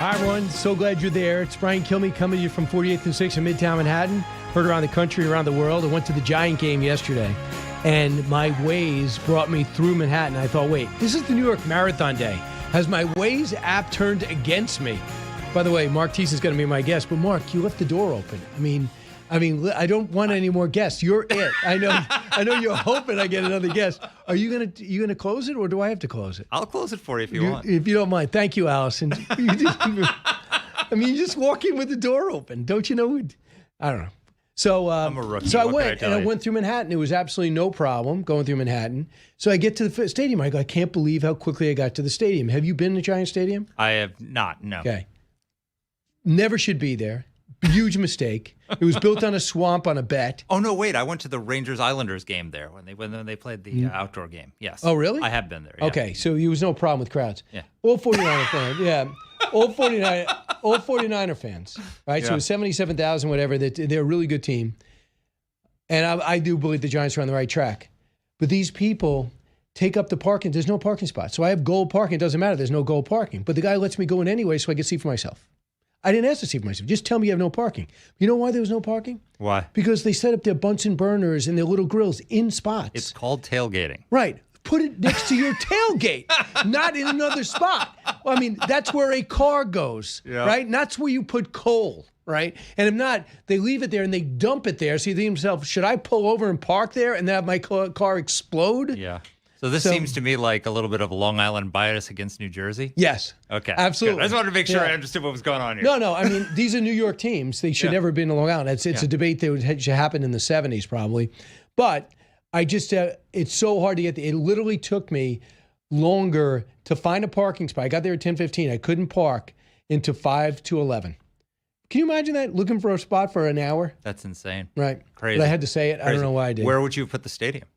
Hi, everyone. So glad you're there. It's Brian Kilmeade coming to you from 48th and 6th in Midtown Manhattan. Heard around the country, around the world. I went to the Giant game yesterday, and my Waze brought me through Manhattan. I thought, wait, this is the New York Marathon Day. Has my Waze app turned against me? By the way, Marc Thiessen is going to be my guest, but Marc, you left the door open. I mean, I don't want any more guests. You're it. I know you're hoping I get another guest. Are you gonna close it, or do I have to close it? I'll close it for you if you want. If you don't mind. Thank you, Allison. You just walk in with the door open. Don't you know? I don't know. So I'm a rookie. So I went through Manhattan. It was absolutely no problem going through Manhattan. So I get to the stadium. I go, I can't believe how quickly I got to the stadium. Have you been to Giant Stadium? I have not. No. Okay. Never should be there. Huge mistake. It was built on a swamp on a bet. Oh no, wait! I went to the Rangers-Islanders game there when they played the outdoor game. Yes. Oh really? I have been there. Yeah. Okay, so there was no problem with crowds. Yeah. All 49er fans. Yeah. All 49er fans. Right. Yeah. So it was 77,000, whatever. They're a really good team, and I do believe the Giants are on the right track. But these people take up the parking. There's no parking spot, so I have gold parking. It doesn't matter. There's no gold parking, but the guy lets me go in anyway, so I can see for myself. I didn't ask to see for myself. Just tell me you have no parking. You know why there was no parking? Why? Because they set up their Bunsen burners and their little grills in spots. It's called tailgating. Right. Put it next to your tailgate, not in another spot. Well, I mean, that's where a car goes, right? And that's where you put coal, right? And if not, they leave it there and they dump it there. So you think to yourself, should I pull over and park there and then have my car explode? Yeah. So this seems to me like a little bit of a Long Island bias against New Jersey. Yes. Okay. Absolutely. Good. I just wanted to make sure I understood what was going on here. No. I mean, these are New York teams. They should never have been in Long Island. It's a debate that should happen in the 70s probably. But I just, it's so hard to get there. It literally took me longer to find a parking spot. I got there at 10:15. I couldn't park into 5 to 11. Can you imagine that? Looking for a spot for an hour? That's insane. Right. Crazy. But I had to say it. Crazy. I don't know why I did. Where would you put the stadium?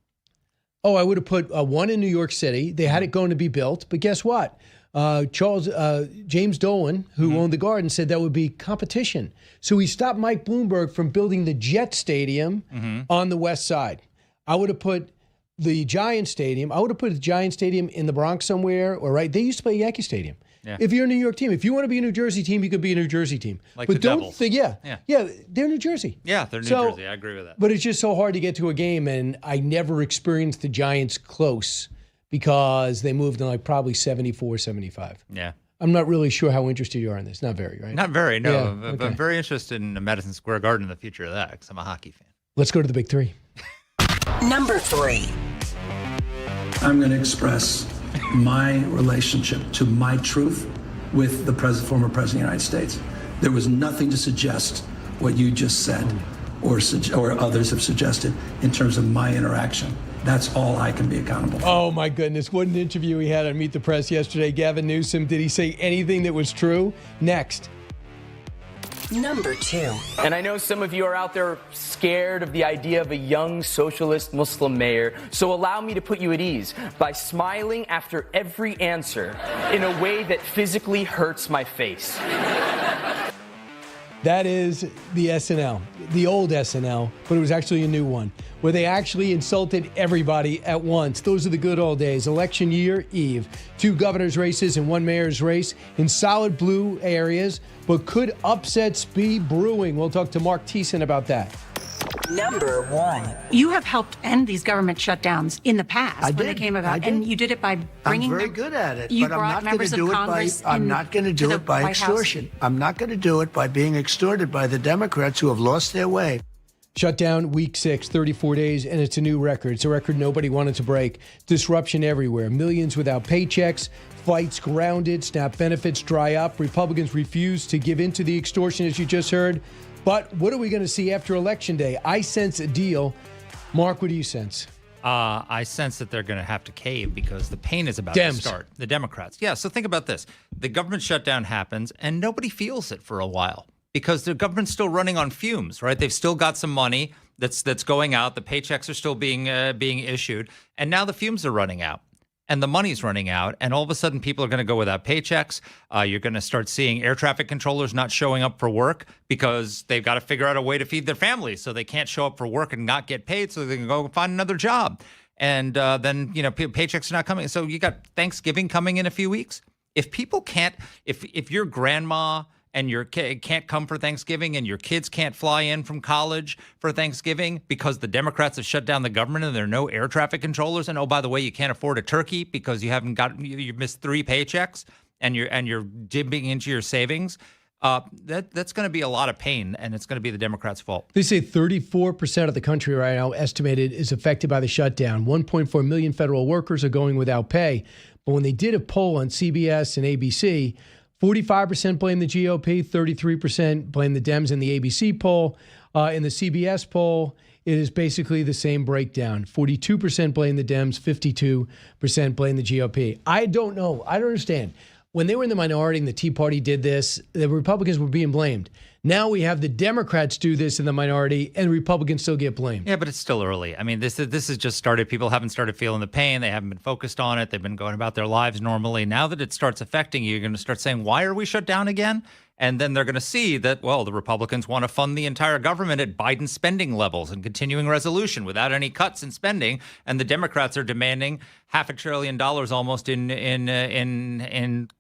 Oh, I would have put one in New York City. They had it going to be built, but guess what? James Dolan, who owned the Garden, said that would be competition. So he stopped Mike Bloomberg from building the Jet Stadium on the west side. I would have put the Giant Stadium. I would have put the Giant Stadium in the Bronx somewhere, or right. They used to play Yankee Stadium. Yeah. If you're a New York team, if you want to be a New Jersey team, you could be a New Jersey team. Like but the don't Devils. think, they're New Jersey. Yeah, they're New Jersey. I agree with that. But it's just so hard to get to a game, and I never experienced the Giants close because they moved in like probably 74, 75. Yeah. I'm not really sure how interested you are in this. Not very, right? Not very, no. Yeah, But I'm very interested in Madison Square Garden and the future of that because I'm a hockey fan. Let's go to the big three. Number 3. I'm going to express my relationship to my truth with the former president of the United States. There was nothing to suggest what you just said or others have suggested in terms of my interaction. That's all I can be accountable for. Oh, my goodness. What an interview he had on Meet the Press yesterday. Gavin Newsom, did he say anything that was true? Next. Number 2. And I know some of you are out there scared of the idea of a young socialist Muslim mayor, so allow me to put you at ease by smiling after every answer in a way that physically hurts my face. That is the SNL, the old SNL, but it was actually a new one, where they actually insulted everybody at once. Those are the good old days. Election year eve. 2 governor's races and 1 mayor's race in solid blue areas, but could upsets be brewing? We'll talk to Marc Thiessen about that. Number 1. You have helped end these government shutdowns in the past when they came about, and you did it by bringing. I'm very good at it, you but I'm brought not going to do it by. I'm not going to do it by extortion. I'm not going to do it by being extorted by the Democrats who have lost their way. Shutdown week 6, 34 days, and it's a new record. It's a record nobody wanted to break. Disruption everywhere. Millions without paychecks. Flights grounded. SNAP benefits dry up. Republicans refuse to give in to the extortion, as you just heard. But what are we going to see after Election Day? I sense a deal. Marc, what do you sense? I sense that they're going to have to cave because the pain is about to start. The Democrats. Yeah, so think about this. The government shutdown happens, and nobody feels it for a while because the government's still running on fumes, right? They've still got some money that's going out. The paychecks are still being issued, and now the fumes are running out. And the money's running out, and all of a sudden people are going to go without paychecks. You're going to start seeing air traffic controllers not showing up for work because they've got to figure out a way to feed their families, so they can't show up for work and not get paid, so they can go find another job. And then paychecks are not coming. So you got Thanksgiving coming in a few weeks. If people can't, if your grandma and your kid can't come for Thanksgiving and your kids can't fly in from college for Thanksgiving because the Democrats have shut down the government and there are no air traffic controllers, and oh, by the way, you can't afford a turkey because you missed 3 paychecks and you're dipping into your savings, that's going to be a lot of pain, and it's going to be the Democrats' fault. They say 34% of the country right now, estimated, is affected by the shutdown. 1.4 million federal workers are going without pay. But when they did a poll on CBS and ABC, 45% blame the GOP, 33% blame the Dems in the ABC poll. In the CBS poll, it is basically the same breakdown. 42% blame the Dems, 52% blame the GOP. I don't know. I don't understand. When they were in the minority and the Tea Party did this, the Republicans were being blamed. Now we have the Democrats do this in the minority, and Republicans still get blamed. Yeah, but it's still early. I mean, this has just started. People haven't started feeling the pain. They haven't been focused on it. They've been going about their lives normally. Now that it starts affecting you, you're going to start saying, why are we shut down again? And then they're going to see that, well, the Republicans want to fund the entire government at Biden spending levels and continuing resolution without any cuts in spending. And the Democrats are demanding $500 billion almost in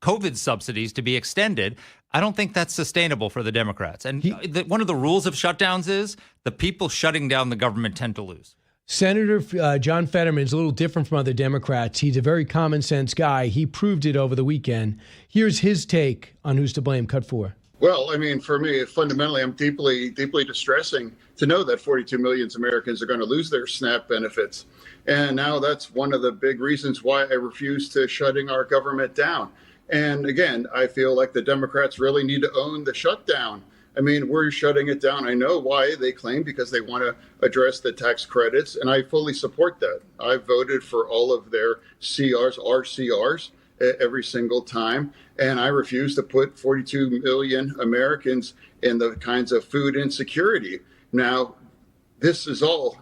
COVID subsidies to be extended. I don't think that's sustainable for the Democrats. And one of the rules of shutdowns is the people shutting down the government tend to lose. Senator John Fetterman is a little different from other Democrats. He's a very common sense guy. He proved it over the weekend. Here's his take on who's to blame. Cut 4. Well, I mean, for me, fundamentally, I'm deeply distressing to know that 42 million Americans are going to lose their SNAP benefits. And now that's one of the big reasons why I refuse to shutting our government down. And again, I feel like the Democrats really need to own the shutdown. I mean, we're shutting it down. I know why they claim, because they want to address the tax credits, and I fully support that. I voted for all of their RCRs, every single time, and I refuse to put 42 million Americans in the kinds of food insecurity. Now, this is all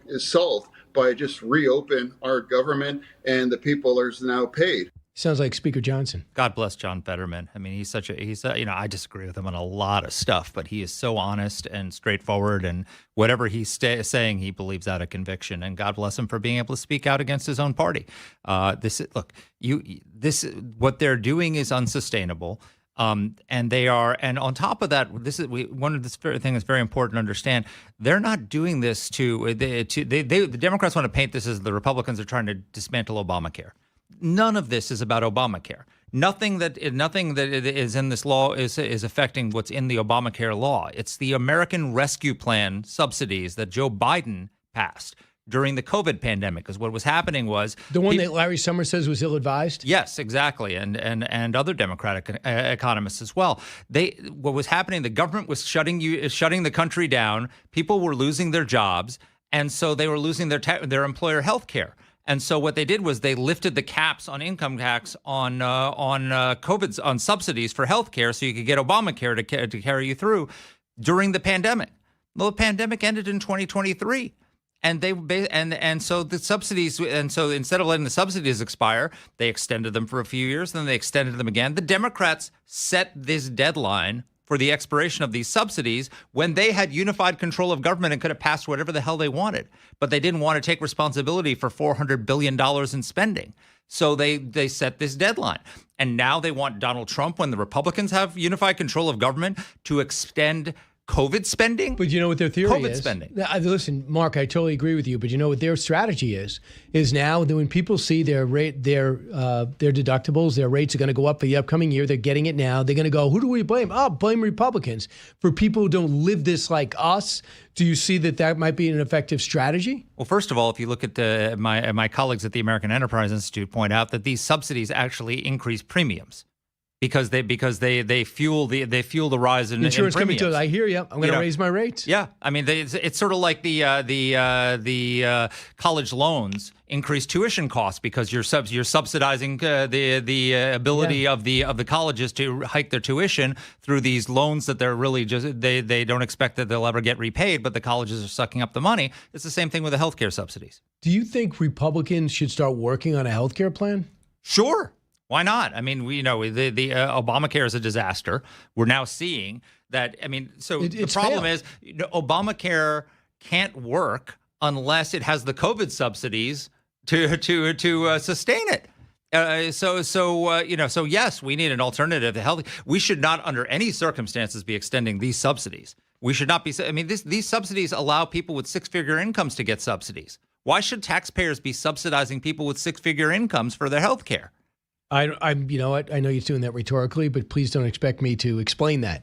is solved by just reopen our government, and the people are now paid. Sounds like Speaker Johnson. God bless John Fetterman. I mean, he's I disagree with him on a lot of stuff, but he is so honest and straightforward, and whatever he's saying, he believes out of conviction. And God bless him for being able to speak out against his own party. What they're doing is unsustainable. And on top of that, one of the thing that's very important to understand. They're not doing this the Democrats want to paint this as the Republicans are trying to dismantle Obamacare. None of this is about Obamacare. Nothing that is in this law is affecting what's in the Obamacare law. It's the American Rescue Plan subsidies that Joe Biden passed during the COVID pandemic. Because what was happening was the one that Larry Summers says was ill-advised. Yes, exactly, and other Democratic economists as well. What was happening? The government was shutting the country down. People were losing their jobs, and so they were losing their employer health care. And so what they did was they lifted the caps on income tax on COVID, on subsidies for health care, so you could get Obamacare to carry you through during the pandemic. Well, the pandemic ended in 2023. And so the subsidies, and so instead of letting the subsidies expire, they extended them for a few years, then they extended them again. The Democrats set this deadline for the expiration of these subsidies when they had unified control of government and could have passed whatever the hell they wanted. But they didn't want to take responsibility for $400 billion in spending. So they set this deadline. And now they want Donald Trump, when the Republicans have unified control of government, to extend COVID spending. But you know what their theory is? COVID spending. Listen, Mark, I totally agree with you. But you know what their strategy is now that when people see their deductibles, their rates are going to go up for the upcoming year. They're getting it now. They're going to go, who do we blame? Oh, blame Republicans. For people who don't live this like us, do you see that might be an effective strategy? Well, first of all, if you look at my colleagues at the American Enterprise Institute point out that these subsidies actually increase premiums. Because they fuel the rise in insurance premiums. Company. I hear you. I'm going to raise my rates. Yeah, I mean it's sort of like the college loans increase tuition costs because you're subsidizing the ability of the colleges to hike their tuition through these loans that they're really just they don't expect that they'll ever get repaid, but the colleges are sucking up the money. It's the same thing with the healthcare subsidies. Do you think Republicans should start working on a healthcare plan? Sure. Why not? I mean, the Obamacare is a disaster. We're now seeing that. I mean, so the problem is Obamacare can't work unless it has the COVID subsidies to sustain it. So yes, we need an alternative to health. We should not, under any circumstances, be extending these subsidies. We should not be. I mean, these subsidies allow people with six-figure incomes to get subsidies. Why should taxpayers be subsidizing people with six-figure incomes for their health care? I'm, you know what? I know you're doing that rhetorically, but please don't expect me to explain that.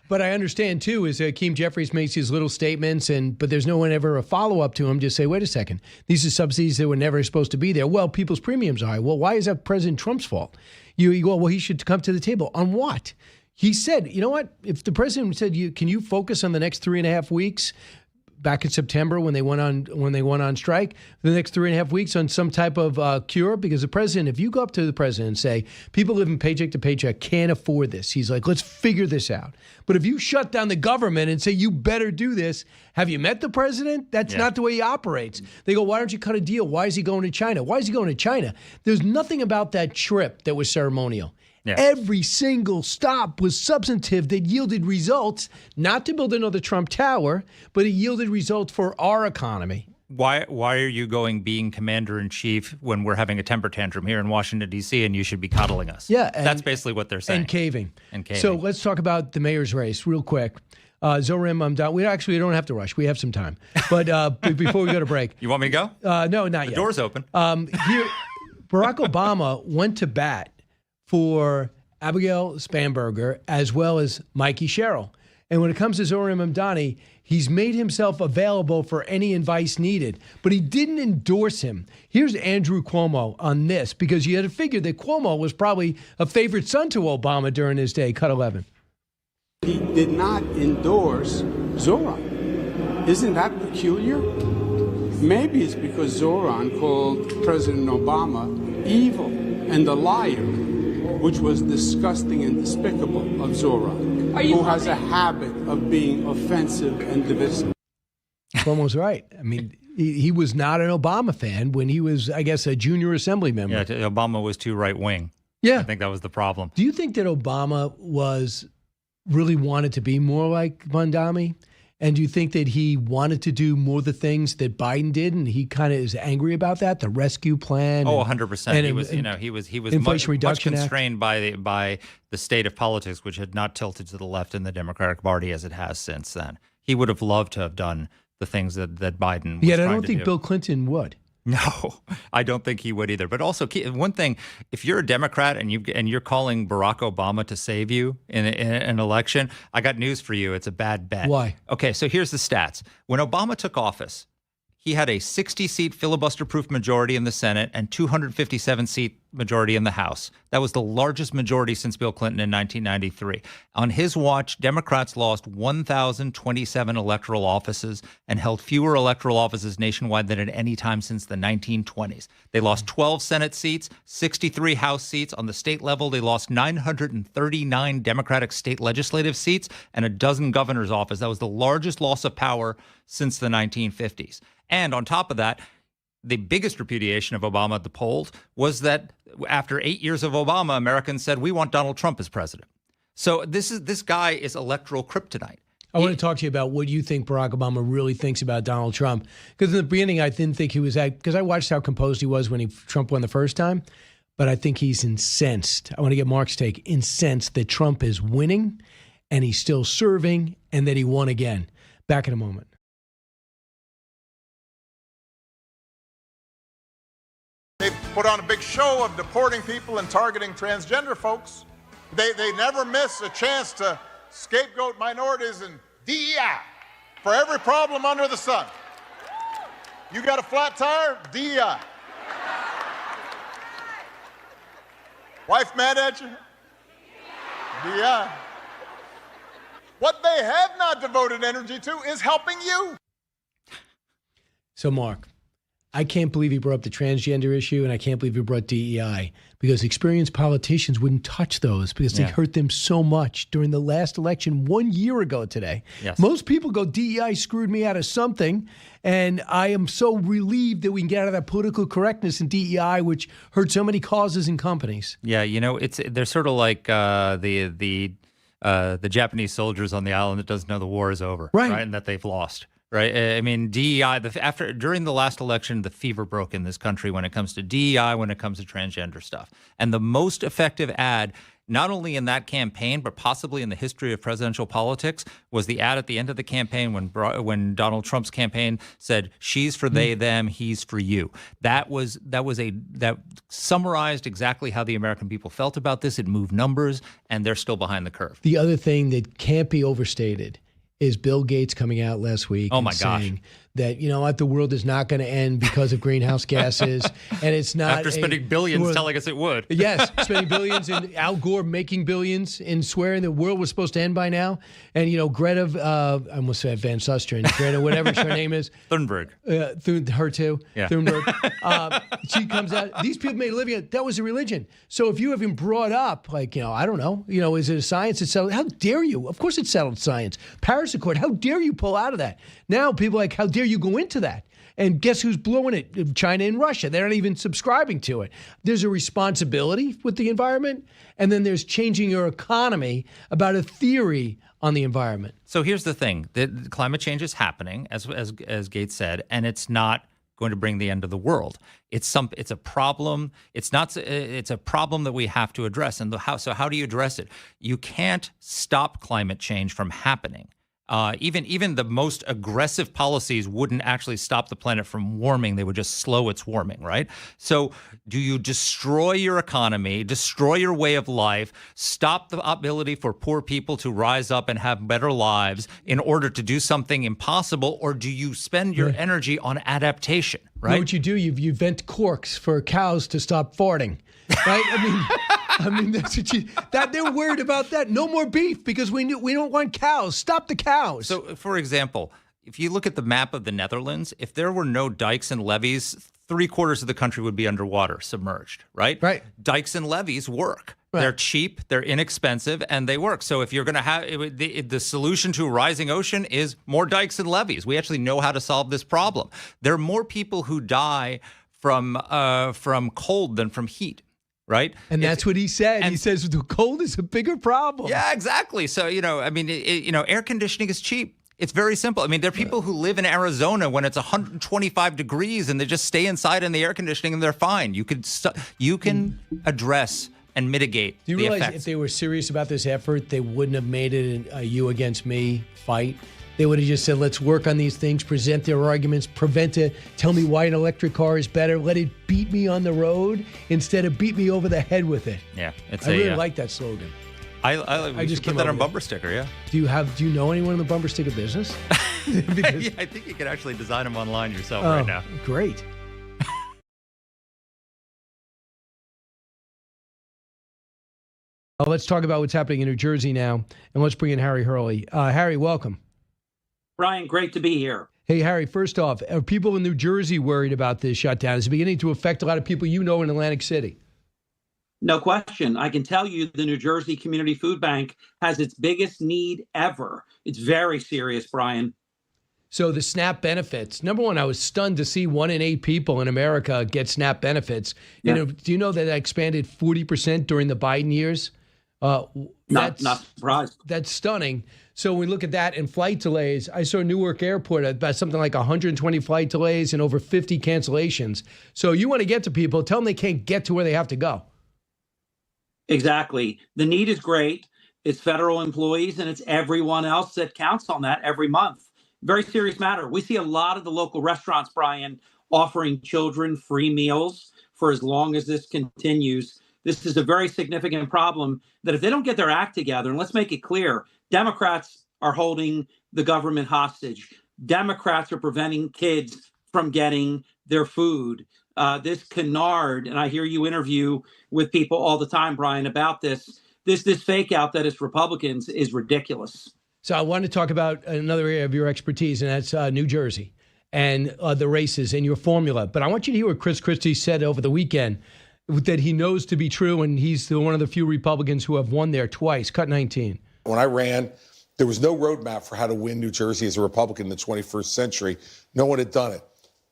But I understand too is Hakeem Jeffries makes these little statements, but there's no one ever a follow up to him. Just say, wait a second, these are subsidies that were never supposed to be there. Well, people's premiums are high. Well, why is that President Trump's fault? You go, well, he should come to the table on what? He said, you know what? If the president said, can you focus on the next 3.5 weeks? Back in September when they went on strike, the next 3.5 weeks on some type of cure, because the president, if you go up to the president and say, people living paycheck to paycheck can't afford this, he's like, let's figure this out. But if you shut down the government and say, you better do this, have you met the president? That's not the way he operates. They go, why don't you cut a deal? Why is he going to China? Why is he going to China? There's nothing about that trip that was ceremonial. Yeah. Every single stop was substantive that yielded results, not to build another Trump Tower, but it yielded results for our economy. Why are you being commander-in-chief when we're having a temper tantrum here in Washington, D.C., and you should be coddling us? Yeah. That's basically what they're saying. And caving. So let's talk about the mayor's race real quick. Zohran Mamdani, we don't have to rush. We have some time. But before we go to break. You want me to go? No, not yet. The door's open. Barack Obama went to bat for Abigail Spanberger as well as Mikey Sherrill. And when it comes to Zohran Mamdani, he's made himself available for any advice needed, but he didn't endorse him. Here's Andrew Cuomo on this, because you had to figure that Cuomo was probably a favorite son to Obama during his day. Cut 11. He did not endorse Zohran. Isn't that peculiar? Maybe it's because Zohran called President Obama evil and a liar, which was disgusting and despicable of Zohran, who has a habit of being offensive and divisive. Cuomo's right. I mean, he was not an Obama fan when he was, I guess, a junior assembly member. Yeah, Obama was too right-wing. Yeah. I think that was the problem. Do you think that Obama really wanted to be more like Mamdani? And do you think that he wanted to do more of the things that Biden did, and he kind of is angry about that, the rescue plan? 100%. He was much constrained by the state of politics, which had not tilted to the left in the Democratic Party as it has since then. He would have loved to have done the things that Biden was I trying don't to think do. Bill Clinton would. No, I don't think he would either. But also, one thing: if you're a Democrat and you're calling Barack Obama to save you in an election, I got news for you. It's a bad bet. Why? Okay, so here's the stats. When Obama took office, he had a 60-seat filibuster-proof majority in the Senate and 257-seat majority in the House. That was the largest majority since Bill Clinton in 1993. On his watch, Democrats lost 1,027 electoral offices and held fewer electoral offices nationwide than at any time since the 1920s. They lost 12 Senate seats, 63 House seats. On the state level, they lost 939 Democratic state legislative seats and a dozen governor's offices. That was the largest loss of power since the 1950s. And on top of that, the biggest repudiation of Obama at the polls was that after 8 years of Obama, Americans said, we want Donald Trump as president. So this guy is electoral kryptonite. I want to talk to you about what you think Barack Obama really thinks about Donald Trump. Because in the beginning, I didn't think he was because I watched how composed he was when Trump won the first time. But I think he's incensed. I want to get Marc's take. Incensed that Trump is winning and he's still serving and that he won again. Back in a moment. They put on a big show of deporting people and targeting transgender folks. They never miss a chance to scapegoat minorities and DEI for every problem under the sun. You got a flat tire? DEI. Wife mad at you? DEI. What they have not devoted energy to is helping you. So, Marc, I can't believe he brought up the transgender issue, and I can't believe he brought DEI, because experienced politicians wouldn't touch those because they hurt them so much during the last election 1 year ago today. Yes. Most people go, DEI screwed me out of something, and I am so relieved that we can get out of that political correctness in DEI, which hurt so many causes and companies. Yeah, they're sort of like the Japanese soldiers on the island that doesn't know the war is over, right? And that they've lost. right? I mean, DEI, during the last election, the fever broke in this country when it comes to DEI, when it comes to transgender stuff. And the most effective ad, not only in that campaign, but possibly in the history of presidential politics, was the ad at the end of the campaign when Donald Trump's campaign said, "She's for they, them, he's for you." That summarized exactly how the American people felt about this. It moved numbers, and they're still behind the curve. The other thing that can't be overstated is Bill Gates coming out last week saying that, you know what, the world is not going to end because of greenhouse gases. And it's not. After spending billions telling us it would. Yes, spending billions, and Al Gore making billions and swearing the world was supposed to end by now. And, you know, Greta, I almost said Van Susteren, Greta, whatever her name is. Thunberg. Her too. Yeah. Thunberg. She comes out. These people made a living. That was a religion. So if you have been brought up, like, you know, I don't know, you know, is it a science? It's settled. How dare you? Of course it's settled science. Paris Accord. How dare you pull out of that? Now people are like, how dare you go into that? And guess who's blowing it? China and Russia. They're not even subscribing to it. There's a responsibility with the environment, and then there's changing your economy about a theory on the environment. So here's the thing: that climate change is happening, as Gates said, and it's not going to bring the end of the world. It's a problem. It's a problem that we have to address. And so how do you address it? You can't stop climate change from happening. Even the most aggressive policies wouldn't actually stop the planet from warming. They would just slow its warming, right? So do you destroy your economy, destroy your way of life, stop the ability for poor people to rise up and have better lives in order to do something impossible, or do you spend your energy on adaptation, right? You know what you do? You vent corks for cows to stop farting, right? I mean, that's what they're worried about that. No more beef because we don't want cows. Stop the cows. So, for example, if you look at the map of the Netherlands, if there were no dikes and levees, 3/4 of the country would be underwater, submerged, right? Right. Dikes and levees work. Right. They're cheap, they're inexpensive, and they work. So if you're going to have the solution to a rising ocean is more dikes and levees. We actually know how to solve this problem. There are more people who die from cold than from heat. Right. And that's what he said. He says the cold is a bigger problem. Yeah, exactly. So, you know, I mean, air conditioning is cheap. It's very simple. I mean, there are people who live in Arizona when it's 125 degrees and they just stay inside in the air conditioning and they're fine. You can address and mitigate the effects. Do you realize if they were serious about this effort, they wouldn't have made it a you against me fight? They would have just said, let's work on these things, present their arguments, prevent it, tell me why an electric car is better, let it beat me on the road instead of beat me over the head with it. Yeah, I really like that slogan. I just put that on bumper sticker, yeah. Do you know anyone in the bumper sticker business? Yeah, I think you can actually design them online yourself right now. Great. Let's talk about what's happening in New Jersey now, and let's bring in Harry Hurley. Harry, welcome. Brian, great to be here. Hey, Harry, first off, are people in New Jersey worried about this shutdown? Is it beginning to affect a lot of people you know in Atlantic City? No question. I can tell you the New Jersey Community Food Bank has its biggest need ever. It's very serious, Brian. So the SNAP benefits. Number one, I was stunned to see 1 in 8 people in America get SNAP benefits. Yeah. You know, do you know that expanded 40% during the Biden years? Not surprised. That's stunning. So when we look at that and flight delays, I saw Newark Airport about something like 120 flight delays and over 50 cancellations. So you want to get to people, tell them they can't get to where they have to go. Exactly. The need is great. It's federal employees and it's everyone else that counts on that every month. Very serious matter. We see a lot of the local restaurants, Brian, offering children free meals for as long as this continues. This is a very significant problem that if they don't get their act together, and let's make it clear, Democrats are holding the government hostage. Democrats are preventing kids from getting their food. This canard, and I hear you interview with people all the time, Brian, about this fake out that it's Republicans is ridiculous. So I want to talk about another area of your expertise, and that's New Jersey and the races and your formula. But I want you to hear what Chris Christie said over the weekend that he knows to be true, and he's one of the few Republicans who have won there twice. Cut 19. When I ran, there was no roadmap for how to win New Jersey as a Republican in the 21st century. No one had done it.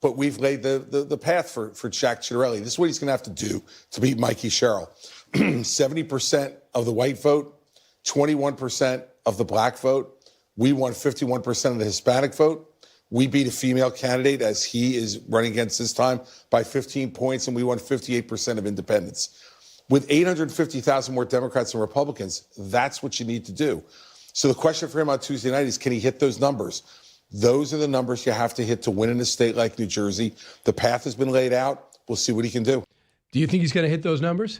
But we've laid the path for Jack Ciattarelli. This is what he's going to have to do to beat Mikey Sherrill. 70% of the white vote, 21% of the black vote. We won 51% of the Hispanic vote. We beat a female candidate, as he is running against this time, by 15 points, and we won 58% of independents. With 850,000 more Democrats and Republicans, that's what you need to do. So the question for him on Tuesday night is, can he hit those numbers? Those are the numbers you have to hit to win in a state like New Jersey. The path has been laid out. We'll see what he can do. Do you think he's going to hit those numbers?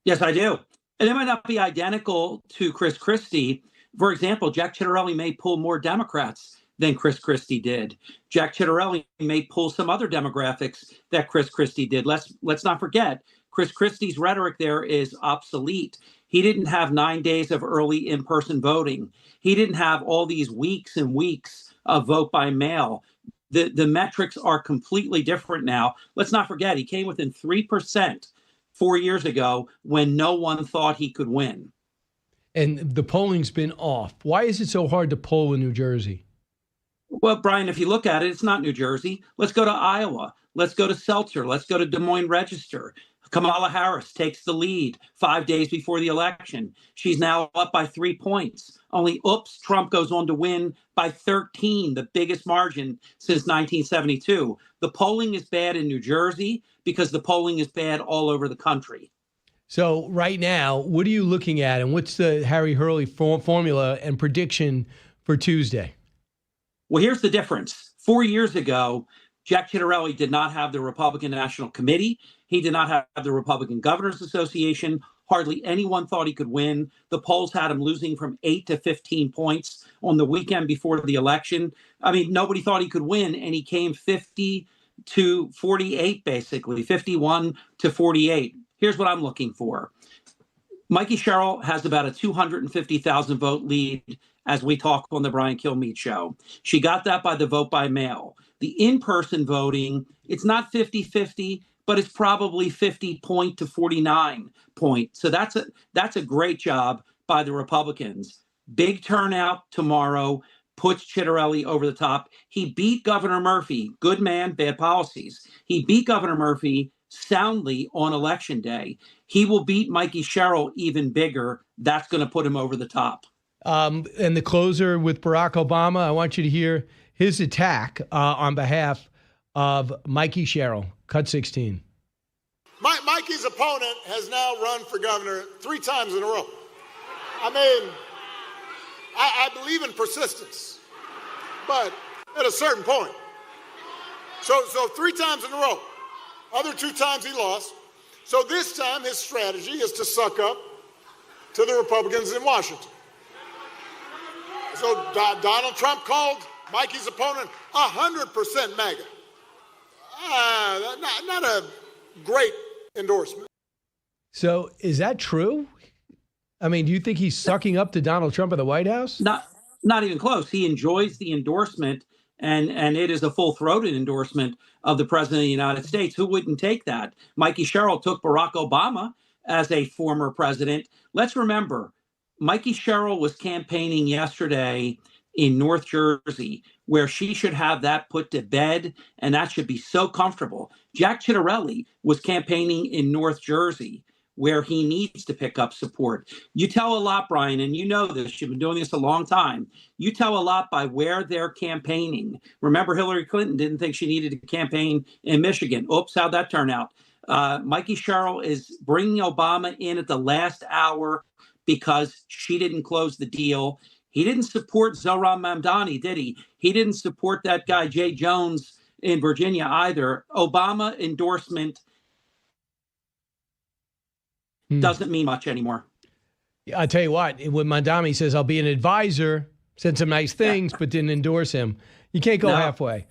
Yes, I do. And it might not be identical to Chris Christie. For example, Jack Ciattarelli may pull more Democrats than Chris Christie did. Jack Ciattarelli may pull some other demographics that Chris Christie did. Let's not forget, Chris Christie's rhetoric there is obsolete. He didn't have 9 days of early in-person voting. He didn't have all these weeks and weeks of vote by mail. The metrics are completely different now. Let's not forget, he came within 3% 4 years ago when no one thought he could win. And the polling's been off. Why is it so hard to poll in New Jersey? Well, Brian, if you look at it, it's not New Jersey. Let's go to Iowa. Let's go to Seltzer. Let's go to Des Moines Register. Kamala Harris takes the lead 5 days before the election. She's now up by 3 points. Only, Trump goes on to win by 13, the biggest margin since 1972. The polling is bad in New Jersey because the polling is bad all over the country. So right now, what are you looking at, and what's the Harry Hurley formula and prediction for Tuesday? Well, here's the difference. 4 years ago, Jack Ciattarelli did not have the Republican National Committee. He did not have the Republican Governors Association. Hardly anyone thought he could win. The polls had him losing from 8 to 15 points on the weekend before the election. I mean, nobody thought he could win, and he came 50 to 48, basically, 51 to 48. Here's what I'm looking for. Mikey Sherrill has about a 250,000 vote lead as we talk on the Brian Kilmeade Show. She got that by the vote by mail. The in-person voting, it's not 50-50, but it's probably 50 point to 49 point. So that's a great job by the Republicans. Big turnout tomorrow, puts Ciattarelli over the top. He beat Governor Murphy, good man, bad policies. He beat Governor Murphy soundly on election day. He will beat Mikey Sherrill even bigger. That's going to put him over the top. And the closer with Barack Obama, I want you to hear his attack on behalf of Mikey Sherrill. Cut 16. Mikey's opponent has now run for governor 3 times in a row. I mean, I believe in persistence, but at a certain point. So 3 times in a row. Other 2 times he lost. So this time his strategy is to suck up to the Republicans in Washington. So Donald Trump called Mikey's opponent 100% MAGA. Not a great endorsement. So is that true? I mean, do you think he's sucking up to Donald Trump at the White House? Not even close. He enjoys the endorsement, and it is a full-throated endorsement of the President of the United States. Who wouldn't take that? Mikey Sherrill took Barack Obama as a former president. Let's remember, Mikey Sherrill was campaigning yesterday in North Jersey, where she should have that put to bed, and that should be so comfortable. Jack Ciattarelli was campaigning in North Jersey, where he needs to pick up support. You tell a lot, Brian, and you know this. You've been doing this a long time. You tell a lot by where they're campaigning. Remember, Hillary Clinton didn't think she needed to campaign in Michigan. Oops, how'd that turn out? Mikey Sherrill is bringing Obama in at the last hour because she didn't close the deal. He didn't support Zohran Mamdani, did he? He didn't support that guy, Jay Jones, in Virginia either. Obama endorsement doesn't mean much anymore. I tell you what, when Mamdani says, I'll be an advisor, said some nice things, but didn't endorse him, you can't go halfway.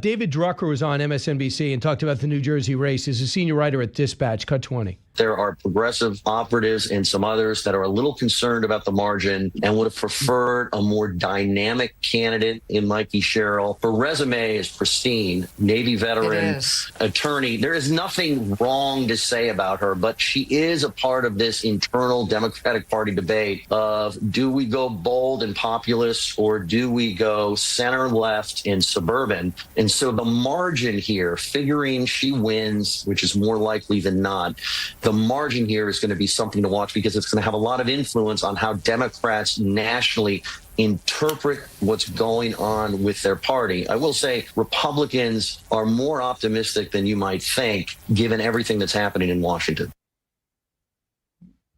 David Drucker was on MSNBC and talked about the New Jersey race. He's a senior writer at Dispatch. Cut 20. There are progressive operatives and some others that are a little concerned about the margin and would have preferred a more dynamic candidate in Mikey Sherrill. Her resume is pristine, Navy veteran, attorney. There is nothing wrong to say about her, but she is a part of this internal Democratic Party debate of, do we go bold and populist, or do we go center left and suburban? And so the margin here, figuring she wins, which is more likely than not, the margin here is going to be something to watch, because it's going to have a lot of influence on how Democrats nationally interpret what's going on with their party. I will say Republicans are more optimistic than you might think, given everything that's happening in Washington.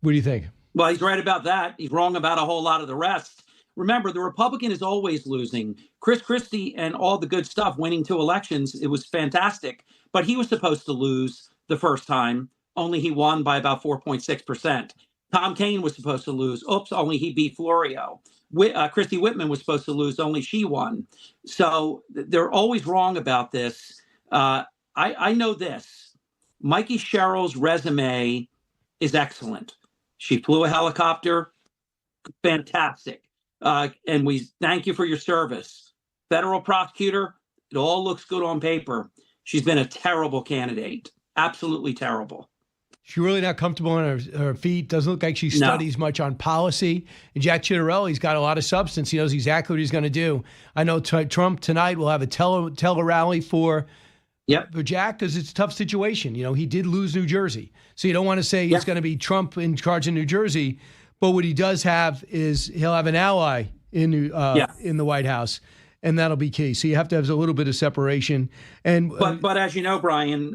What do you think? Well, he's right about that. He's wrong about a whole lot of the rest. Remember, the Republican is always losing. Chris Christie and all the good stuff, winning 2 elections, it was fantastic. But he was supposed to lose the first time. Only he won by about 4.6%. Tom Kaine was supposed to lose. Oops, only he beat Florio. Christy Whitman was supposed to lose. Only she won. So they're always wrong about this. I know this. Mikey Sherrill's resume is excellent. She flew a helicopter. Fantastic. And we thank you for your service. Federal prosecutor, it all looks good on paper. She's been a terrible candidate. Absolutely terrible. She's really not comfortable on her feet. Doesn't look like she studies much on policy. And Jack Ciattarelli's got a lot of substance. He knows exactly what he's going to do. I know Trump tonight will have a tele rally for Jack because it's a tough situation. You know, he did lose New Jersey. So you don't want to say he's going to be Trump in charge of New Jersey. But what he does have is he'll have an ally in the White House. And that'll be key. So you have to have a little bit of separation. And But as you know, Brian,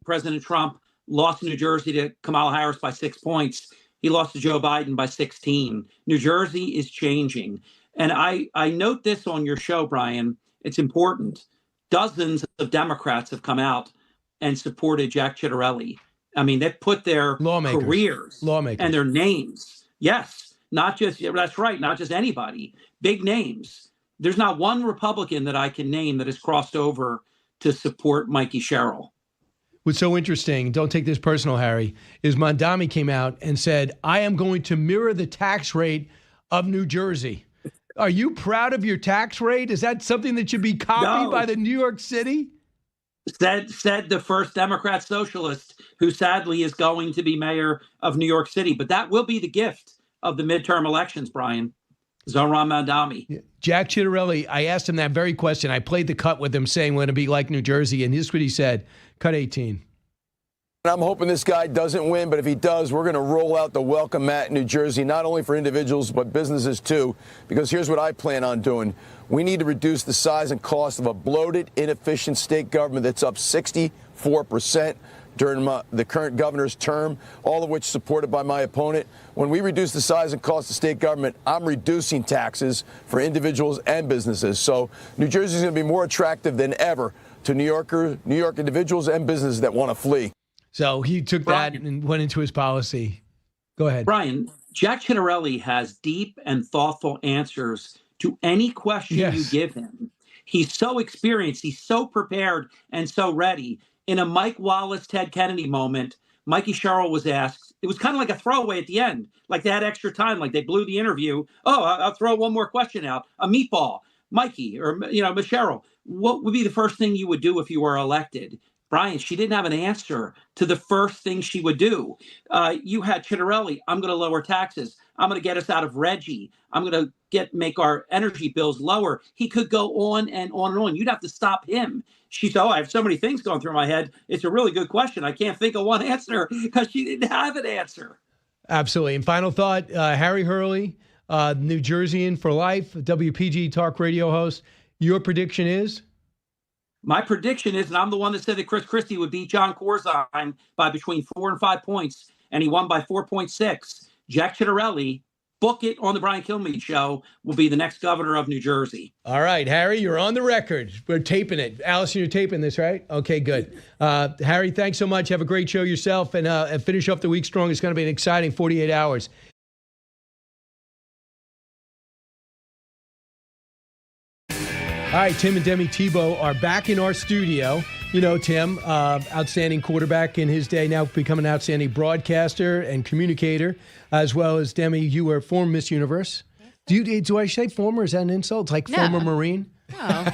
President Trump lost New Jersey to Kamala Harris by 6 points. He lost to Joe Biden by 16. New Jersey is changing. And I note this on your show, Brian. It's important. Dozens of Democrats have come out and supported Jack Ciattarelli. I mean, they've put their careers and their names. Yes, not just, that's right, not just anybody. Big names. There's not one Republican that I can name that has crossed over to support Mikey Sherrill. What's so interesting, don't take this personal, Harry, is Mondami came out and said, I am going to mirror the tax rate of New Jersey. Are you proud of your tax rate? Is that something that should be copied by the New York City? Said the first Democrat socialist who sadly is going to be mayor of New York City. But that will be the gift of the midterm elections, Brian. Zohran Mamdani. Jack Ciattarelli, I asked him that very question. I played the cut with him saying we're going to be like New Jersey, and here's what he said. Cut 18. I'm hoping this guy doesn't win, but if he does, we're going to roll out the welcome mat in New Jersey, not only for individuals, but businesses too, because here's what I plan on doing. We need to reduce the size and cost of a bloated, inefficient state government that's up 64% during the current governor's term, all of which supported by my opponent. When we reduce the size and cost of state government, I'm reducing taxes for individuals and businesses. So New Jersey is going to be more attractive than ever to New York individuals and businesses that want to flee. So he took that and went into his policy. Go ahead. Brian, Jack Ciattarelli has deep and thoughtful answers to any question you give him. He's so experienced. He's so prepared and so ready. In a Mike Wallace, Ted Kennedy moment, Mikey Sherrill was asked, it was kind of like a throwaway at the end, like they had extra time, like they blew the interview. Oh, I'll throw one more question out. A meatball. Mikey or, Ms. Sherrill, what would be the first thing you would do if you were elected? Brian, she didn't have an answer to the first thing she would do. You had Ciattarelli, I'm going to lower taxes. I'm going to get us out of Reggie. I'm going to make our energy bills lower. He could go on and on and on. You'd have to stop him. She said, I have so many things going through my head. It's a really good question. I can't think of one answer because she didn't have an answer. Absolutely. And final thought, Harry Hurley, New Jerseyan for life, WPG talk radio host. Your prediction is? My prediction is, and I'm the one that said that Chris Christie would beat John Corzine by between 4 and 5 points, and he won by 4.6. Jack Ciattarelli, book it on the Brian Kilmeade Show, will be the next governor of New Jersey. All right, Harry, you're on the record. We're taping it. Allison, you're taping this, right? Okay, good. Harry, thanks so much. Have a great show yourself, and finish up the week strong. It's going to be an exciting 48 hours. All right, Tim and Demi Tebow are back in our studio. You know, Tim, outstanding quarterback in his day, now becoming an outstanding broadcaster and communicator, as well as Demi, you were former Miss Universe. Do I say former? Is that an insult? It's like former Marine? No.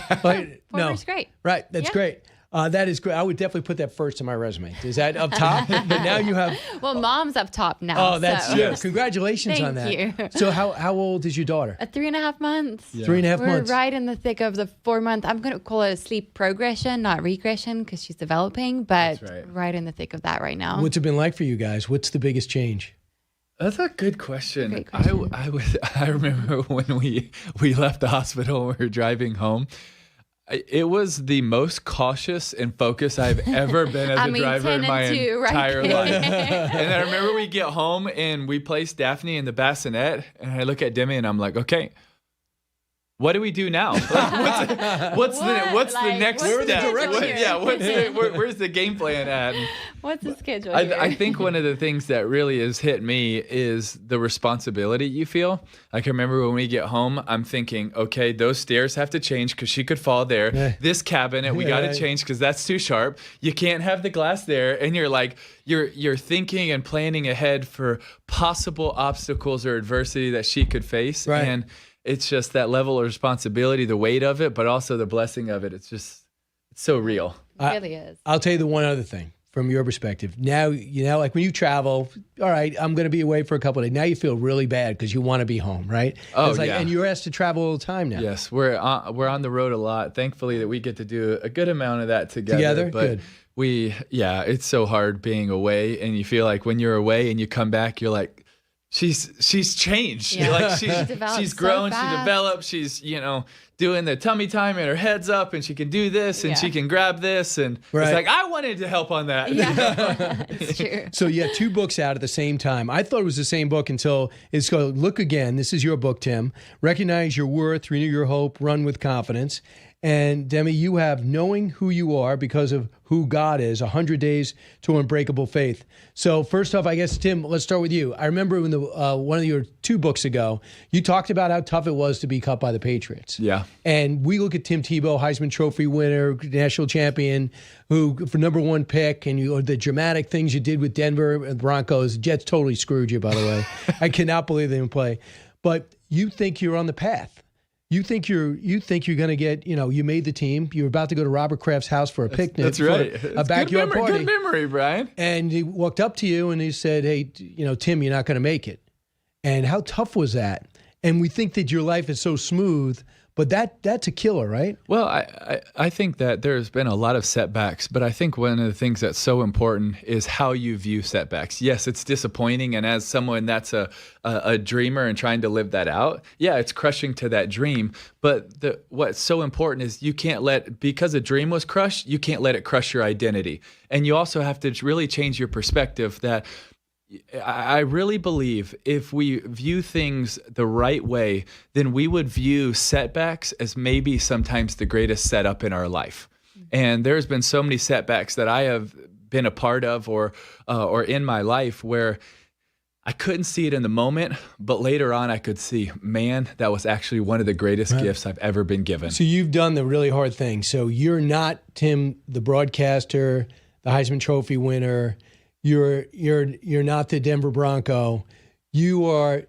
Former's great. Right, that's great. That is great. I would definitely put that first in my resume. Is that up top? But now you have... Well, mom's up top now. Oh, that's true. Congratulations on that. Thank you. So how old is your daughter? 3.5 months. Yeah. 3.5 months. We're right in the thick of the 4-month. I'm going to call it a sleep progression, not regression, because she's developing, but right in the thick of that right now. What's it been like for you guys? What's the biggest change? That's a good question. I remember when we left the hospital and we were driving home. It was the most cautious and focused I've ever been as a driver in my entire life. And I remember we get home and we place Daphne in the bassinet, and I look at Demi and I'm like, okay, what do we do now? Like, what's the next step? Where's the game plan at? What's the schedule? I think one of the things that really has hit me is the responsibility you feel. Like I remember when we get home, I'm thinking, okay, those stairs have to change because she could fall there. Yeah. This cabinet, we got to change because that's too sharp. You can't have the glass there. And you're like, you're thinking and planning ahead for possible obstacles or adversity that she could face. Right. And it's just that level of responsibility, the weight of it, but also the blessing of it. It's so real. It really is. I'll tell you the one other thing from your perspective. Now, like when you travel, all right, I'm going to be away for a couple of days. Now you feel really bad because you want to be home, right? Oh, yeah. And you're asked to travel all the time now. Yes, we're on the road a lot. Thankfully that we get to do a good amount of that together. But good. It's so hard being away, and you feel like when you're away and you come back, you're like, She's changed. Yeah. Like she's grown. She developed. She's doing the tummy time and her head's up, and she can do this and she can grab this, and it's like I wanted to help on that. Yeah, it's true. So you had 2 books out at the same time. I thought it was the same book until it's called Look Again. This is your book, Tim. Recognize Your Worth, Renew Your Hope, Run with Confidence. And Demi, you have Knowing Who You Are Because of Who God Is, 100 Days to Unbreakable Faith. So first off, I guess, Tim, let's start with you. I remember when one of your 2 books ago, you talked about how tough it was to be cut by the Patriots. Yeah. And we look at Tim Tebow, Heisman Trophy winner, national champion, who for #1 pick, and the dramatic things you did with Denver and Broncos. Jets totally screwed you, by the way. I cannot believe they didn't play. But you think you're on the path. You think you're going to get, you made the team. You're about to go to Robert Kraft's house for a picnic. That's right. A backyard party. Good memory, Brian. And he walked up to you and he said, hey, Tim, you're not going to make it. And how tough was that? And we think that your life is so smooth, but that's a killer, right? Well, I think that there's been a lot of setbacks, but I think one of the things that's so important is how you view setbacks. Yes, it's disappointing, and as someone that's a dreamer and trying to live that out, yeah, it's crushing to that dream. But what's so important is you can't because a dream was crushed, you can't let it crush your identity. And you also have to really change your perspective that I really believe if we view things the right way, then we would view setbacks as maybe sometimes the greatest setup in our life. And there's been so many setbacks that I have been a part of or in my life where I couldn't see it in the moment, but later on I could see, man, that was actually one of the greatest gifts I've ever been given. So you've done the really hard thing. So you're not Tim, the broadcaster, the Heisman Trophy winner. You're not the Denver Bronco. You are.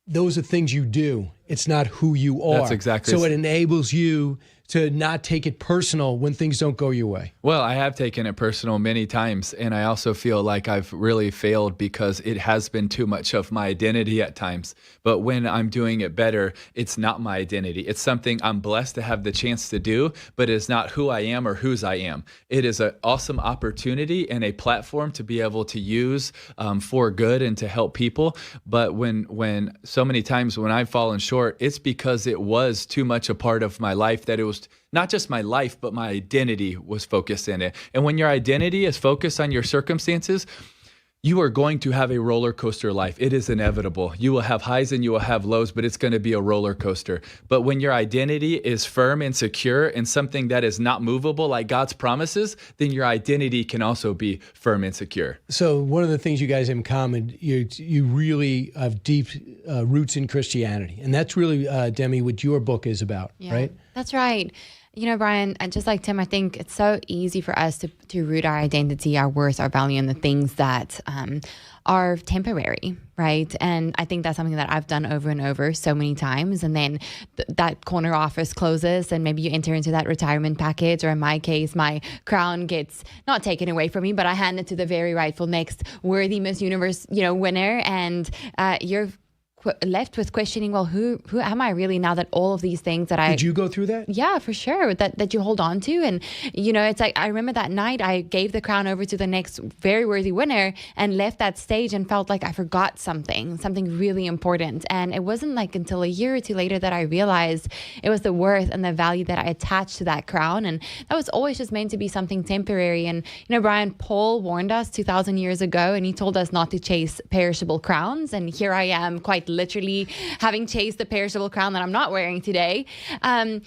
Those are things you do. It's not who you are. That's exactly. So it enables you to not take it personal when things don't go your way. Well, I have taken it personal many times, and I also feel like I've really failed because it has been too much of my identity at times. But when I'm doing it better, it's not my identity. It's something I'm blessed to have the chance to do, but it's not who I am or whose I am. It is an awesome opportunity and a platform to be able to use for good and to help people. But when so many times when I've fallen short, it's because it was too much a part of my life that it was not just my life, but my identity was focused in it. And when your identity is focused on your circumstances, you are going to have a roller coaster life. It is inevitable. You will have highs and you will have lows, but it's going to be a roller coaster. But when your identity is firm and secure and something that is not movable like God's promises, then your identity can also be firm and secure. So one of the things you guys have in common, you really have deep roots in Christianity. And that's really, Demi, what your book is about, right? That's right. Brian, just like Tim, I think it's so easy for us to root our identity, our worth, our value in the things that are temporary, right? And I think that's something that I've done over and over so many times. And then that corner office closes and maybe you enter into that retirement package, or in my case, my crown gets not taken away from me, but I hand it to the very rightful next worthy Miss Universe, winner. And you're left with questioning, well, who am I really now that all of these things that Did you go through that? Yeah, for sure. That you hold on to. And, it's like, I remember that night I gave the crown over to the next very worthy winner and left that stage and felt like I forgot something really important. And it wasn't like until a year or two later that I realized it was the worth and the value that I attached to that crown. And that was always just meant to be something temporary. And, Brian, Paul warned us 2,000 years ago, and he told us not to chase perishable crowns. And here I am, quite literally having chased the perishable crown that I'm not wearing today. And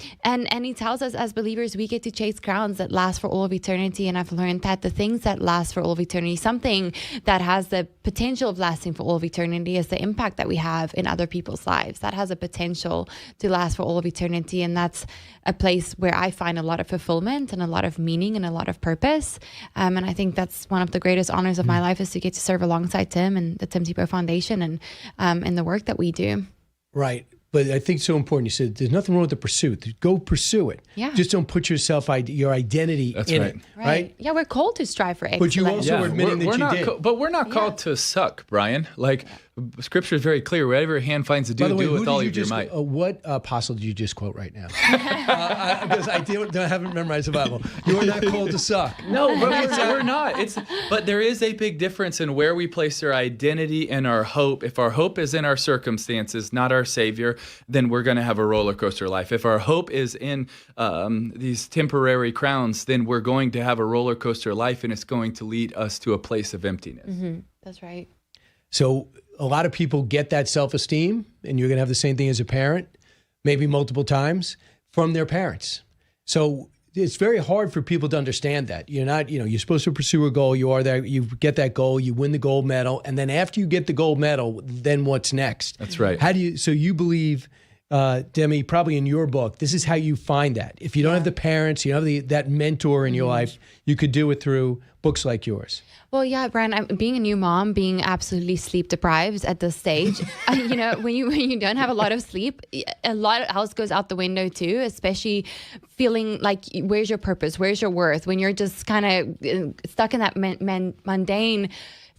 he tells us as believers, we get to chase crowns that last for all of eternity. And I've learned that the things that last for all of eternity, something that has the potential of lasting for all of eternity, is the impact that we have in other people's lives. That has a potential to last for all of eternity. And that's a place where I find a lot of fulfillment and a lot of meaning and a lot of purpose. And I think that's one of the greatest honors of my life, is to get to serve alongside Tim and the Tim Tebow Foundation and the work that we do. Right. But I think it's so important. You said there's nothing wrong with the pursuit. Go pursue it. Yeah. Just don't put your identity in it. Right? Yeah, we're called to strive for excellence. But you also are admitting that you did. But we're not called to suck, Brian. Like, Scripture is very clear. Whatever your hand finds to do, do it with all of your might. What apostle did you just quote right now? Because I haven't memorized the Bible. You are not called to suck. No, but we're not. But there is a big difference in where we place our identity and our hope. If our hope is in our circumstances, not our Savior, then we're going to have a roller coaster life. If our hope is in these temporary crowns, then we're going to have a roller coaster life, and it's going to lead us to a place of emptiness. Mm-hmm. That's right. So a lot of people get that self-esteem, and you're going to have the same thing as a parent, maybe multiple times, from their parents. So it's very hard for people to understand that. You're not, you're supposed to pursue a goal. You are there. You get that goal. You win the gold medal. And then after you get the gold medal, then what's next? That's right. So you believe, Demi, probably in your book, this is how you find that. If you don't have the parents, you don't have that mentor in your life, you could do it through books like yours. Well, yeah, Brian, being a new mom, being absolutely sleep deprived at this stage, when you don't have a lot of sleep, a lot else goes out the window too, especially feeling like, where's your purpose? Where's your worth? When you're just kind of stuck in that mundane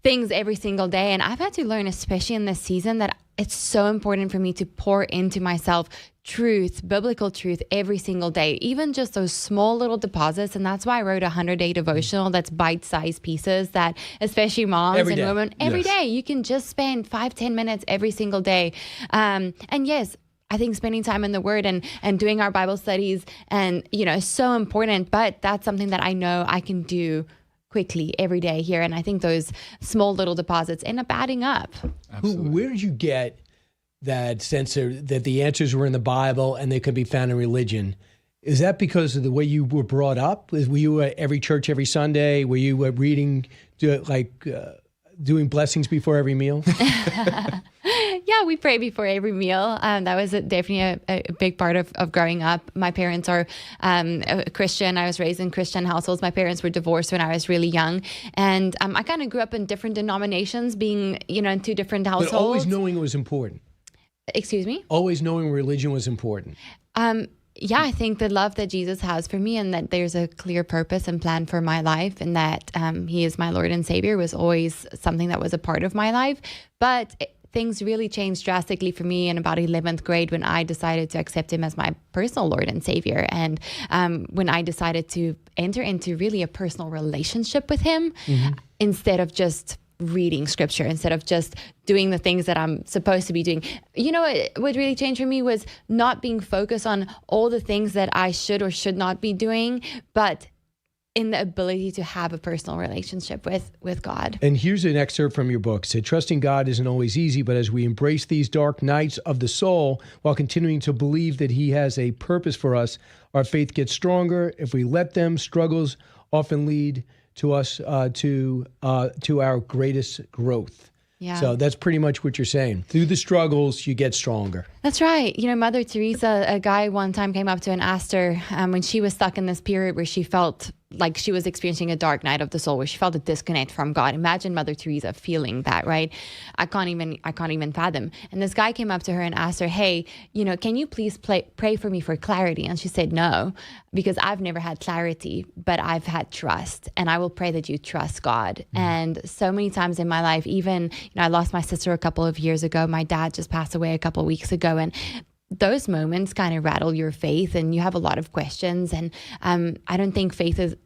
things every single day. And I've had to learn, especially in this season, that it's so important for me to pour into myself truth, biblical truth, every single day, even just those small little deposits. And that's why I wrote a 100-day devotional that's bite-sized pieces that, especially moms and women, every day, you can just spend 5-10 minutes every single day. And yes, I think spending time in the Word and doing our Bible studies is so important, but that's something that I know I can do quickly every day here. And I think those small little deposits end up adding up. Absolutely. Where did you get that sense that the answers were in the Bible and they could be found in religion? Is that because of the way you were brought up? Were you at every church every Sunday? Were you reading, doing blessings before every meal? Yeah, we pray before every meal. That was definitely a big part of growing up. My parents are Christian. I was raised in Christian households. My parents were divorced when I was really young. And I kind of grew up in different denominations, being, in two different households. But always knowing it was important. Excuse me? Always knowing religion was important. Yeah, I think the love that Jesus has for me, and that there's a clear purpose and plan for my life, and that He is my Lord and Savior, was always something that was a part of my life. But things really changed drastically for me in about 11th grade when I decided to accept Him as my personal Lord and Savior. And when I decided to enter into really a personal relationship with Him, instead of just reading scripture, instead of just doing the things that I'm supposed to be doing. What really changed for me was not being focused on all the things that I should or should not be doing, but in the ability to have a personal relationship with God. And here's an excerpt from your book. It said, trusting God isn't always easy, but as we embrace these dark nights of the soul while continuing to believe that He has a purpose for us, our faith gets stronger. If we let them, struggles often lead to us to our greatest growth. Yeah. So that's pretty much what you're saying. Through the struggles, you get stronger. That's right. Mother Teresa, a guy one time came up to her and asked her when she was stuck in this period where she felt like she was experiencing a dark night of the soul where she felt a disconnect from God. Imagine Mother Teresa feeling that, right? I can't even fathom. And this guy came up to her and asked her, hey, can you please pray for me for clarity? And she said, no, because I've never had clarity, but I've had trust. And I will pray that you trust God. And so many times in my life, even, I lost my sister a couple of years ago. My dad just passed away a couple of weeks ago. And those moments kind of rattle your faith, and you have a lot of questions. And I don't think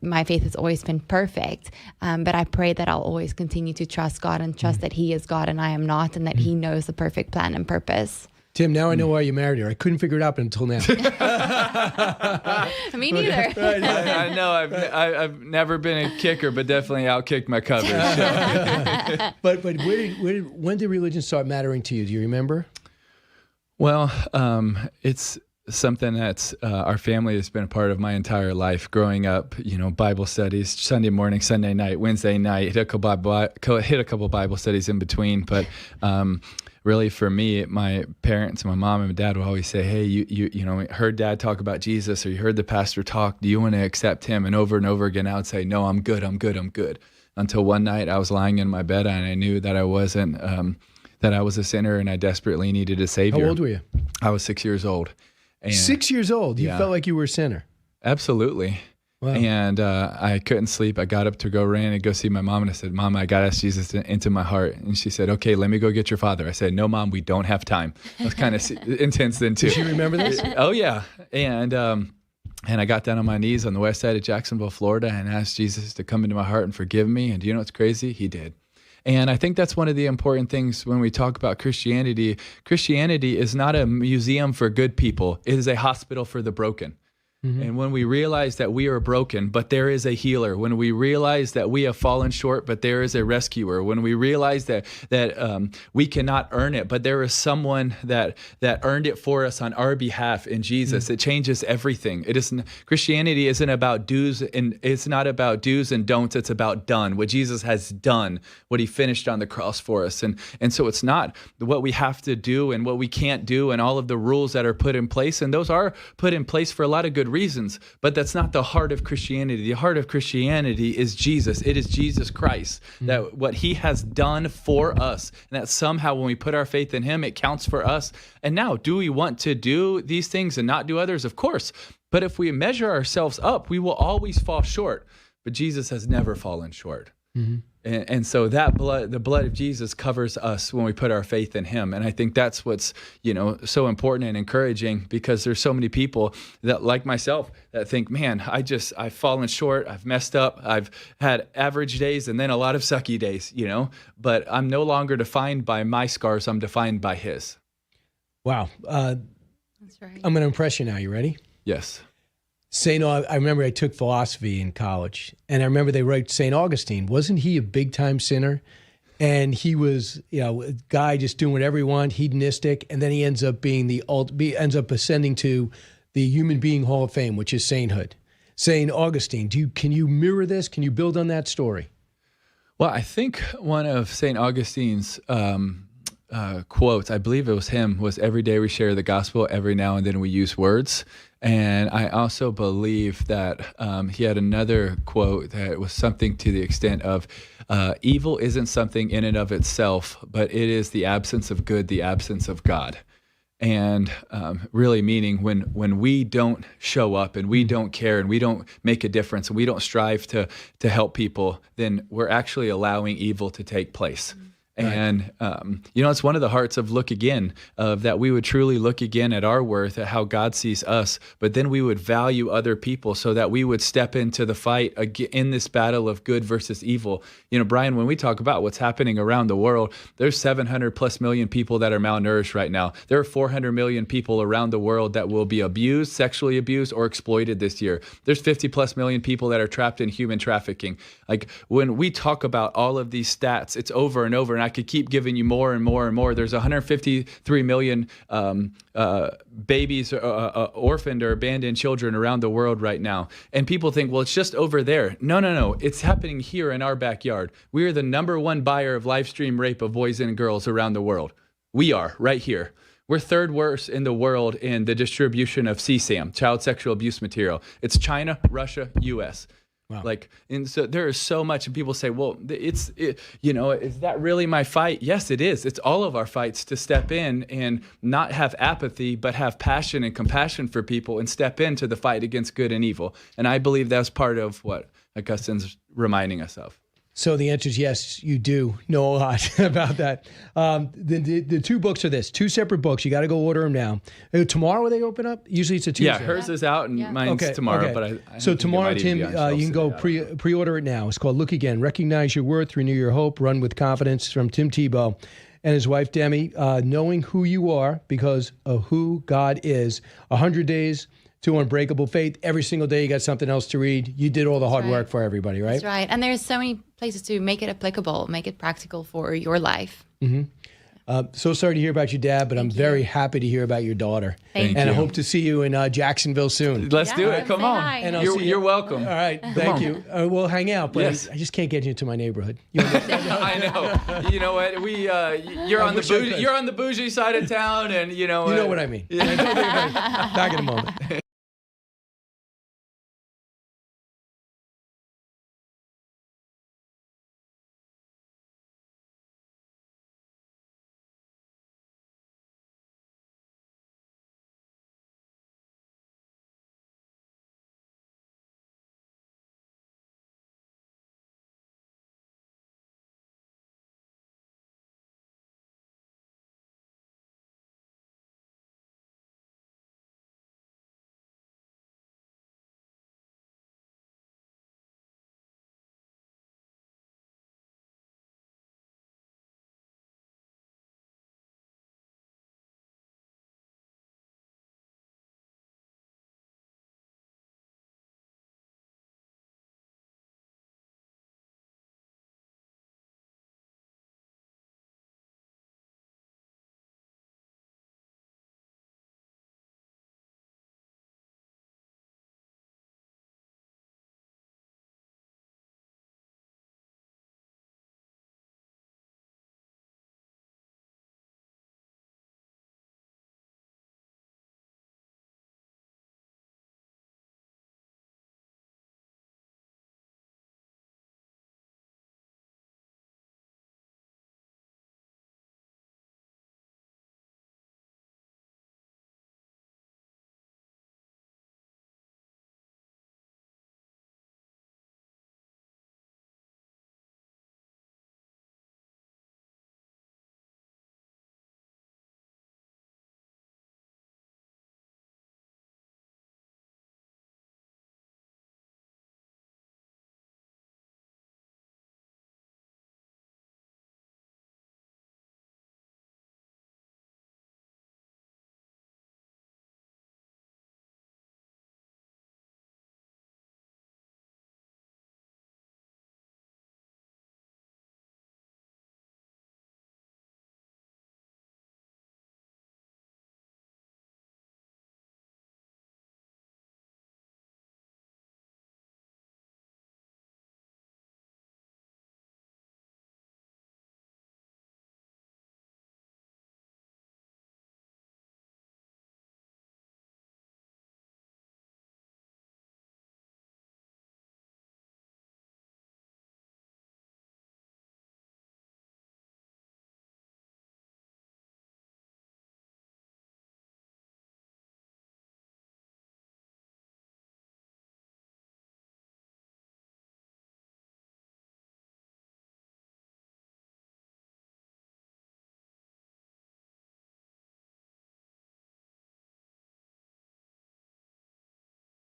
my faith has always been perfect, but I pray that I'll always continue to trust God and trust that He is God and I am not, and that He knows the perfect plan and purpose. Tim, now I know why you married her. I couldn't figure it out until now. Me neither. I know I've never been a kicker, but definitely outkicked my coverage. So. But when did religion start mattering to you? Do you remember? Well, it's something that's our family has been a part of my entire life. Growing up, Bible studies, Sunday morning, Sunday night, Wednesday night, hit a couple Bible studies in between. But really, for me, my parents, my mom and my dad would always say, "Hey, you heard Dad talk about Jesus, or you heard the pastor talk. Do you want to accept Him?" And over again, I would say, "No, I'm good. Until one night, I was lying in my bed and I knew that I wasn't. That I was a sinner and I desperately needed a Savior. How old were you? I was 6 years old. And 6 years old? You felt like you were a sinner? Absolutely. Wow. And I couldn't sleep. I got up to ran and go see my mom, and I said, "Mom, I got to ask Jesus into my heart." And she said, "Okay, let me go get your father." I said, "No, Mom, we don't have time." It was kind of intense then too. Does she remember this? Oh, yeah. And I got down on my knees on the west side of Jacksonville, Florida, and asked Jesus to come into my heart and forgive me. And do you know what's crazy? He did. And I think that's one of the important things when we talk about Christianity. Christianity is not a museum for good people. It is a hospital for the broken. And when we realize that we are broken, but there is a healer, when we realize that we have fallen short, but there is a rescuer, when we realize that we cannot earn it, but there is someone that earned it for us on our behalf in Jesus, it changes everything. Christianity isn't about do's, and it's not about do's and don'ts. It's about done, what Jesus has done, what He finished on the cross for us. And so it's not what we have to do and what we can't do and all of the rules that are put in place. And those are put in place for a lot of good reasons, but that's not the heart of Christianity. The heart of Christianity is Jesus. It is Jesus Christ, that what He has done for us, and that somehow when we put our faith in Him, it counts for us. And now, do we want to do these things and not do others? Of course. But if we measure ourselves up, we will always fall short. But Jesus has never fallen short. And so that the blood of Jesus covers us when we put our faith in Him. And I think that's what's, so important and encouraging, because there's so many people that, like myself, that think, man, I've fallen short. I've messed up. I've had average days and then a lot of sucky days, but I'm no longer defined by my scars. I'm defined by His. Wow. That's right. I'm going to impress you now. You ready? Yes. I remember I took philosophy in college, and I remember they wrote St. Augustine. Wasn't he a big-time sinner? And he was, a guy just doing whatever he wanted, hedonistic, and then he ends up ends up ascending to the Human Being Hall of Fame, which is sainthood. St. Augustine, can you mirror this? Can you build on that story? Well, I think one of St. Augustine's quotes, I believe it was him, was "Every day we share the gospel, every now and then we use words." And I also believe that he had another quote that was something to the extent of, evil isn't something in and of itself, but it is the absence of good, the absence of God. And really meaning when we don't show up and we don't care and we don't make a difference and we don't strive to help people, then we're actually allowing evil to take place. And, it's one of the hearts of look again, of that we would truly look again at our worth, at how God sees us, but then we would value other people so that we would step into the fight in this battle of good versus evil. Brian, when we talk about what's happening around the world, there's 700 plus million people that are malnourished right now. There are 400 million people around the world that will be abused, sexually abused, or exploited this year. There's 50 plus million people that are trapped in human trafficking. Like, when we talk about all of these stats, it's over and over, and I could keep giving you more and more and more. There's 153 million babies, orphaned or abandoned children around the world right now. And people think, well, it's just over there. No. It's happening here in our backyard. We are the #1 buyer of live stream rape of boys and girls around the world. We are right here. We're third worst in the world in the distribution of CSAM, child sexual abuse material. It's China, Russia, U.S. Wow. Like, and so there is so much, and people say, well, is that really my fight? Yes, it is. It's all of our fights to step in and not have apathy, but have passion and compassion for people and step into the fight against good and evil. And I believe that's part of what Augustin's reminding us of. So the answer is yes, you do know a lot about that. The two books are this, two separate books. You got to go order them now. Tomorrow will they open up? Usually it's a Tuesday. Yeah, hers is out and mine's tomorrow. Okay. But I so tomorrow, Tim, you can go pre-order it now. It's called Look Again, Recognize Your Worth, Renew Your Hope, Run with Confidence from Tim Tebow and his wife, Demi. Knowing who you are because of who God is. 100 days to Unbreakable Faith. Every single day you got something else to read. You did all the hard work for everybody, right? That's right. And there's so many places to make it applicable, make it practical for your life. Mm-hmm. So sorry to hear about your dad, but I'm very happy to hear about your daughter. Thank and you. I hope to see you in Jacksonville soon. Let's do it. Come on. And You're welcome. All right. Thank you. We'll hang out, but Yes. I just can't get you into my neighborhood. I know. You know what? You're on the bougie side of town, and you know what I mean. Back in a moment.